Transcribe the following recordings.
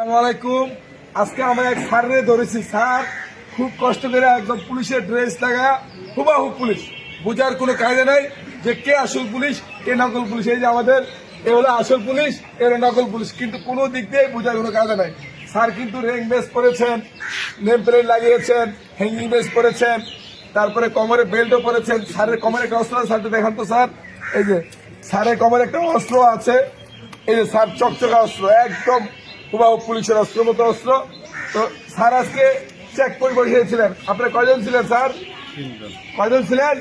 আসসালামু আলাইকুম। আজকে আমরা এক স্যারে ধরেছি। স্যার খুব কষ্ট করে একদম পুলিশের ড্রেস লাগা, হুবাহু পুলিশ, বোঝার কোনো কায়দা নাই যে কে আসল পুলিশ কে নকল পুলিশ। এই যে আমাদের এ হলো আসল পুলিশ, এ হলো নকল পুলিশ, কিন্তু কোনো দিক দিয়ে বোঝার কোনো কায়দা নাই। স্যার কিন্তু র্যাঙ্ক বেস পরেছেন, নেম প্লেট লাগিয়েছেন, হ্যাঙ্গিং বেস পরেছেন, তারপরে কোমরে বেল্টও পরেছেন। স্যারের কোমরে একটা অস্ত্র আছে, স্যারটা দেখান তো স্যার। এই যে স্যারের কোমরে একটা অস্ত্র আছে, এই যে স্যার চকচকা অস্ত্র, একদম হুবাহু পুলিশের অস্ত্র মতো অস্ত্র। তো স্যার আজকে চেক করে বসিয়েছিলেন। আপনারা কয়জন ছিলেন স্যার? কয়জন ছিলেন?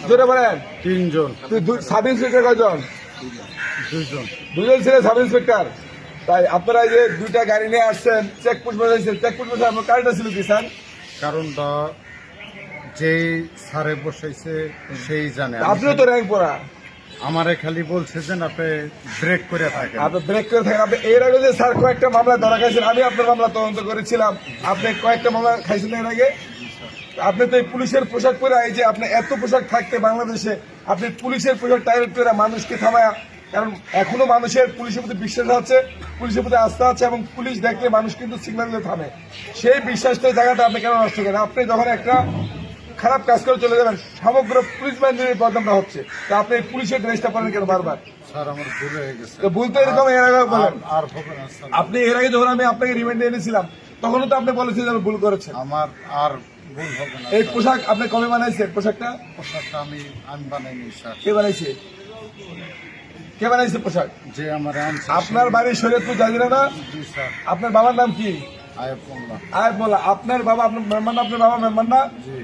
জোরে বলেন। 3 জন। সাব ইন্সপেক্টর কয়জন? 2 জন ছিলেন সাব ইন্সপেক্টর। তাই আপনারা এই যে 2টা গাড়ি নিয়ে আসছেন, চেকপোস্ট বসাইছেন। চেকপোস্ট বসে আপনার কারণটা ছিল কি স্যার? কারণটা যেই স্যারে বসাইছে সেই জানে। আপনিও তো র্যাঙ্ক পড়া, আমারে খালি বলছে যে আপনি ব্রেক করে থাকেন। আপনি ব্রেক করে থাকেন। আপনি এর আগে যে স্যার কয়েকটা মামলা ধরা খাইছেন, আমি আপনার মামলা তদন্ত করেছিলাম। আপনি কয়েকটা মামলা খাইছেন এর আগে। আপনি তো এই পুলিশের পোশাক পরে, এই যে আপনি এত পোশাক থাকতে বাংলাদেশে আপনি পুলিশের পোশাক টাইট করে মানুষকে থামায়া, কারণ এখনো মানুষের পুলিশের প্রতি বিশ্বাস আছে, পুলিশের প্রতি আস্থা আছে, এবং পুলিশ দেখলে মানুষ কিন্তু সিগন্যাল দিয়ে থামে। সেই বিশ্বাসটা জায়গাটা আপনি কেন নষ্ট করেন? আপনি যখন একটা খারাপ কাজ করে চলে যাবেন, সমগ্র পুলিশ বাহিনীর বদনামটা হচ্ছে। তো আপনি পুলিশের ড্রেসটা পরেন কেন বারবার? স্যার আমার ভুল হয়ে গেছে। তো ভুলতে এরকম এর আগে বলেন। আর হবে না স্যার। আপনি এর আগে যখন আমি আপনাকে রিমান্ডে এনেছিলাম, তখনও তো আপনি বলেছিলেন আমি ভুল করেছেন। আমার আর ভুল হবে না। এই পোশাক আপনি কবে বানাইছেন? পোশাকটা পোশাকটা আমি বানাইনি স্যার। কে বানাইছে? কে বানাইছে পোশাক? যে আমার আনছে আপনার বাড়ির শরীয়তপুর জাজিরা না? জি স্যার। আপনার বাবার নাম কি? আয়াত মোল্লা। আয় বলা। আপনার বাবা আপনার মেম্বার না? আপনার বাবা মেম্বার না? জি।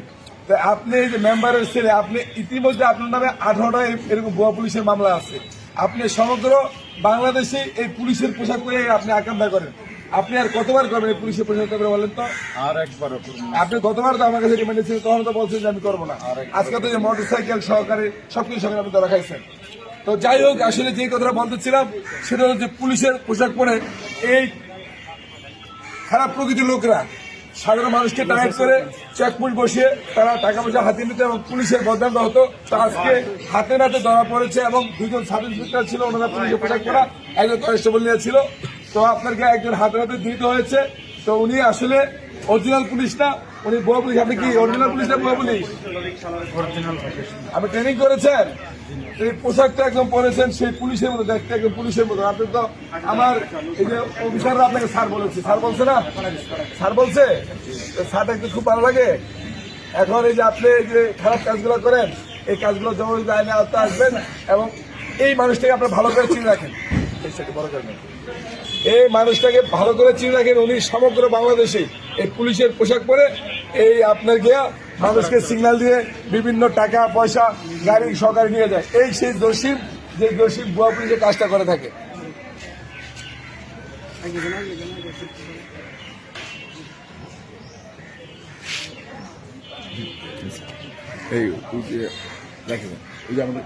তো আপনি এই যে মেম্বারের ছেলে, আপনি ইতিমধ্যে আপনার নামে 18টা এরকম ভুয়া পুলিশের মামলা আছে। আপনি সমগ্র বাংলাদেশে এই পুলিশের পোশাক পরে আপনি আকাঙ্ক্ষা করেন। আপনি আর কতবার করবেন এই পুলিশের পোশাক পরে বলেন তো? আর একবারও করুন। আপনি গতবার তো আমার কাছে রিমান্ডে ছিলেন, তখন তো বলছেন যে আমি করবো না। আজকে তো যে মোটরসাইকেল সহকারে সবকিছু সহকারে আপনি ধরা খাইছেন। তো যাই হোক, আসলে যে কথাটা বলতেছিলাম সেটা হলো যে পুলিশের পোশাক পরে এই খারাপ প্রকৃতির লোকরা সাধারণ মানুষকে টাইট করে চেকপোস্ট বসিয়ে তারা টাকা পয়সা হাতিয়ে নিত এবং পুলিশের বদনামটা হতো। তো আজকে হাতে নাতে ধরা পড়েছে, এবং 2জন সাব ইন্সপেক্টর ছিল, ওনারা পুলিশের পোশাক পরা, একজন কনস্টেবল নিয়ে ছিল। তো আপনাকে একজন হাতে নাতে দিতে হয়েছে। তো উনি আসলে অরিজিনাল পুলিশ না, উনি ভুয়া পুলিশ। আপনি কি অরিজিনাল পুলিশ না ভুয়া পুলিশ? আপনি ট্রেনিং করেছেন? এই পোশাকটা একদম পরেছেন সেই পুলিশের মতো, দেখতে একদম পুলিশের মতো। আপনি তো আমার এই যে অফিসাররা আপনাকে স্যার বলেছে, স্যার বলছে না? স্যার বলছে। স্যারটা একটু খুব ভালো লাগে। এখন এই যে আপনি এই যে খারাপ কাজগুলো করেন, এই কাজগুলো যখন আইনে আওতা আসবেন, এবং এই মানুষটাকে আপনার ভালো করে চিনে রাখেন। বড় করবেন, এই মানুষটাকে ভালো করে চিনে রাখেন। উনি সমগ্র বাংলাদেশে এই পুলিশের পোশাক পরে এই আপনার গিয়া মানুষকে সিগন্যাল দিয়ে বিভিন্ন টাকা পয়সা গাড়ি সহকারে নিয়ে যায়। এই সেই জসিম, যে জসিম ভুয়া পুলিশের কাজটা করে থাকে। এই যে দেখেন, এই যে আমাদের